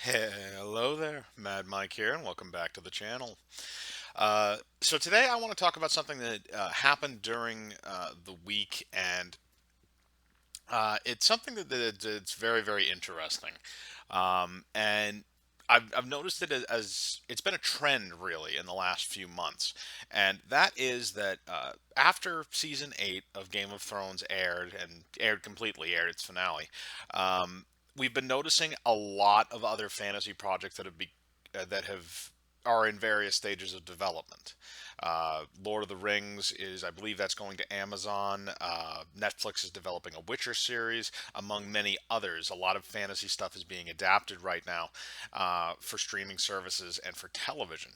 Hello there, Mad Mike here, and welcome back to the channel. So today I want to talk about something that happened during the week, and it's something that's very, very interesting. And I've noticed it as it's been a trend really in the last few months, and that is that after season 8 of Game of Thrones aired its finale, we've been noticing a lot of other fantasy projects that have are in various stages of development. Lord of the Rings is, I believe, that's going to Amazon. Netflix is developing a Witcher series, among many others. A lot of fantasy stuff is being adapted right now for streaming services and for television.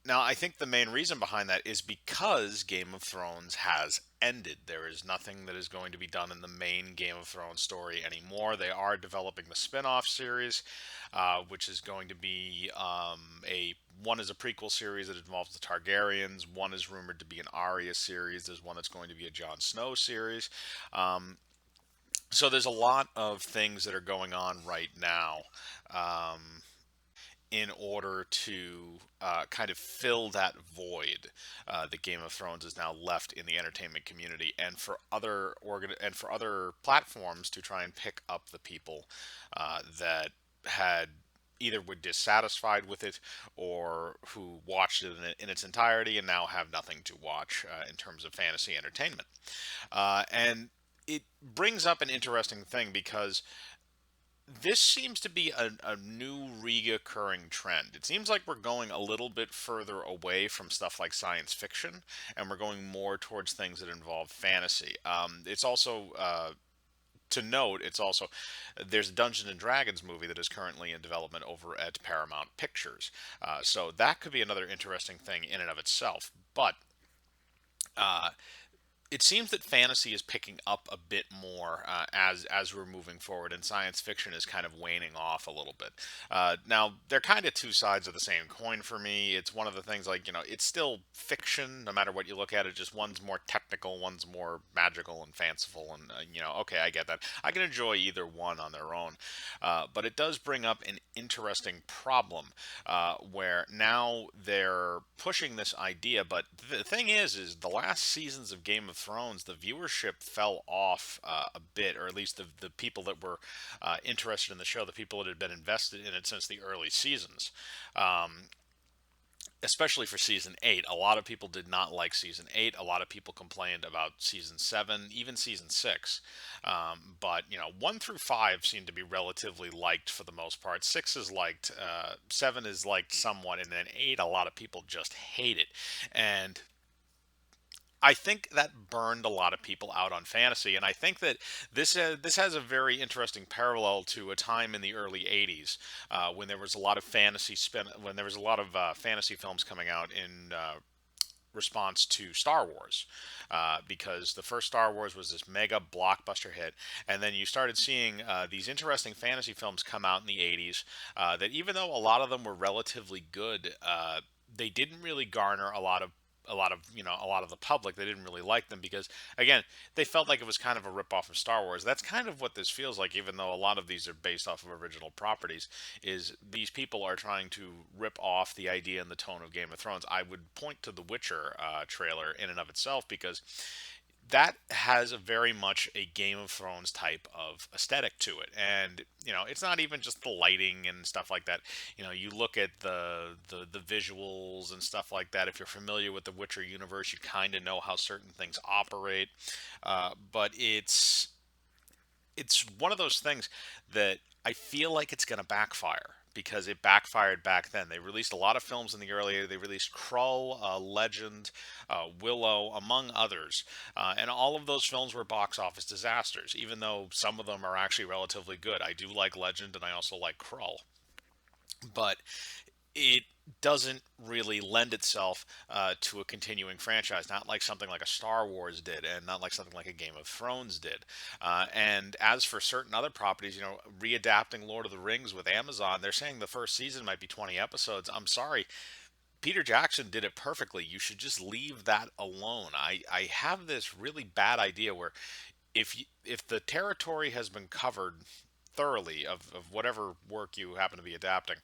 Now, I think the main reason behind that is because Game of Thrones has ended. There is nothing that is going to be done in the main Game of Thrones story anymore. They are developing the spin-off series, which is going to be a one is a prequel series that involves the Targaryens. One is rumored to be an Arya series. There's one that's going to be a Jon Snow series. Um, so there's a lot of things that are going on right now. Um, in order to kind of fill that void that Game of Thrones is now left in the entertainment community, and for other platforms to try and pick up the people that had either were dissatisfied with it or who watched it in its entirety and now have nothing to watch in terms of fantasy entertainment. And it brings up an interesting thing because this seems to be a new reoccurring trend. It seems like we're going a little bit further away from stuff like science fiction, and we're going more towards things that involve fantasy. It's also to note, it's also there's a Dungeons and Dragons movie that is currently in development over at Paramount Pictures. So that could be another interesting thing in and of itself. But uh, it seems that fantasy is picking up a bit more as we're moving forward, and science fiction is kind of waning off a little bit. Now, they're kind of two sides of the same coin for me. It's one of the things like it's still fiction, no matter what you look at it. Just one's more technical, one's more magical and fanciful, and okay, I get that. I can enjoy either one on their own, but it does bring up an interesting problem where now they're pushing this idea. But the thing is the last seasons of Game of Thrones, the viewership fell off a bit, or at least the people that were interested in the show, the people that had been invested in it since the early seasons. Um, Especially for season 8, a lot of people did not like season 8. A lot of people complained about season 7, even season 6. But 1 through 5 seem to be relatively liked for the most part. 6 is liked, 7 is liked somewhat, and then 8, a lot of people just hate it. And I think that burned a lot of people out on fantasy, and I think that this has a very interesting parallel to a time in the early '80s when there was a lot of when there was a lot of fantasy films coming out in response to Star Wars, because the first Star Wars was this mega blockbuster hit, and then you started seeing these interesting fantasy films come out in the '80s that even though a lot of them were relatively good, they didn't really garner a lot of the public. They didn't really like them because, again, they felt like it was kind of a rip off of Star Wars. That's kind of what this feels like, even though a lot of these are based off of original properties. Is these people are trying to rip off the idea and the tone of Game of Thrones. I would point to the Witcher trailer in and of itself because that has a very much a Game of Thrones type of aesthetic to it, and it's not even just the lighting and stuff like that. You look at the visuals and stuff like that. If you're familiar with the Witcher universe, you kind of know how certain things operate, but it's one of those things that I feel like it's going to backfire because it backfired back then. They released a lot of films in the earlier. They released Krull, Legend, Willow, among others, and all of those films were box office disasters. Even though some of them are actually relatively good, I do like Legend, and I also like Krull, but it doesn't really lend itself to a continuing franchise, not like something like a Star Wars did, and not like something like a Game of Thrones did. And as for certain other properties, readapting Lord of the Rings with Amazon, they're saying the first season might be 20 episodes. I'm sorry, Peter Jackson did it perfectly. You should just leave that alone. I have this really bad idea where if the territory has been covered thoroughly of whatever work you happen to be adapting,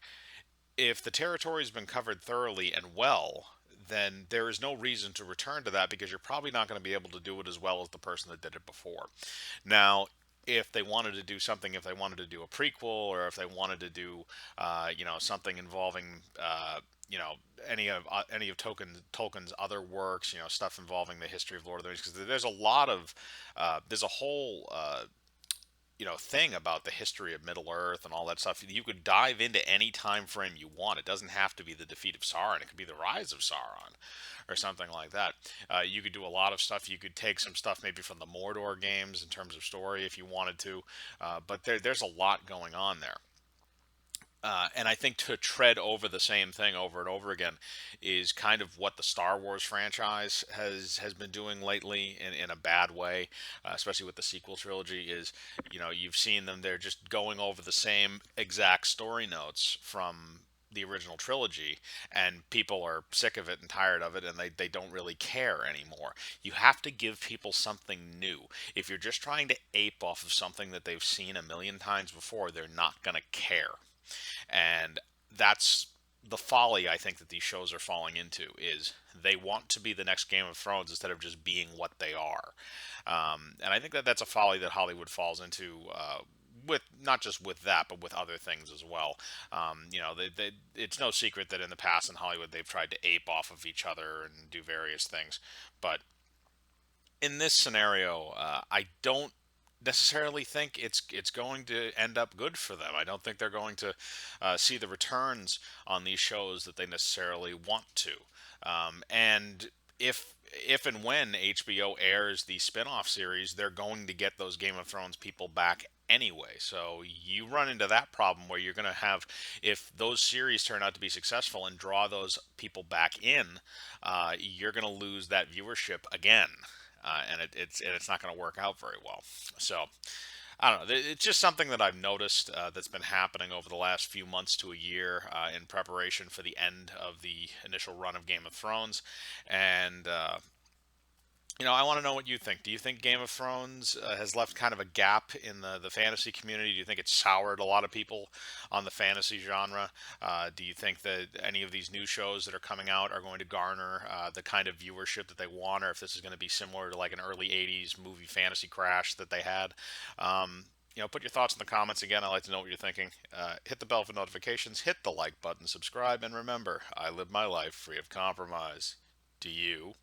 if the territory has been covered thoroughly and well, then there is no reason to return to that because you're probably not going to be able to do it as well as the person that did it before. Now, if they wanted to do something, if they wanted to do a prequel, or if they wanted to do, something involving, you know, any of Tolkien's other works, stuff involving the history of Lord of the Rings, because there's a lot of, there's a whole thing about the history of Middle Earth and all that stuff. You could dive into any time frame you want. It doesn't have to be the defeat of Sauron. It could be the rise of Sauron, or something like that. You could do a lot of stuff. You could take some stuff maybe from the Mordor games in terms of story if you wanted to, but there's a lot going on there. And I think to tread over the same thing over and over again is kind of what the Star Wars franchise has been doing lately in a bad way, especially with the sequel trilogy. Is you've seen them; they're just going over the same exact story notes from the original trilogy, and people are sick of it and tired of it, and they don't really care anymore. You have to give people something new. If you're just trying to ape off of something that they've seen a million times before, they're not going to care. And that's the folly I think that these shows are falling into, is they want to be the next Game of Thrones instead of just being what they are. And I think that that's a folly that Hollywood falls into, with not just with that, but with other things as well. It's no secret that in the past in Hollywood they've tried to ape off of each other and do various things, but in this scenario, I don't necessarily think it's going to end up good for them. I don't think they're going to see the returns on these shows that they necessarily want to. And if and when HBO airs the spin-off series, they're going to get those Game of Thrones people back anyway. So you run into that problem where you're going to have, if those series turn out to be successful and draw those people back in, you're going to lose that viewership again, and it's not going to work out very well. So I don't know. It's just something that I've noticed, that's been happening over the last few months to a year, in preparation for the end of the initial run of Game of Thrones, and I want to know what you think. Do you think Game of Thrones has left kind of a gap in the fantasy community? Do you think it's soured a lot of people on the fantasy genre? Do you think that any of these new shows that are coming out are going to garner the kind of viewership that they want, or if this is going to be similar to like an early 80s movie fantasy crash that they had? Put your thoughts in the comments. Again, I'd like to know what you're thinking. Hit the bell for notifications, hit the like button, subscribe, and remember, I live my life free of compromise. Do you?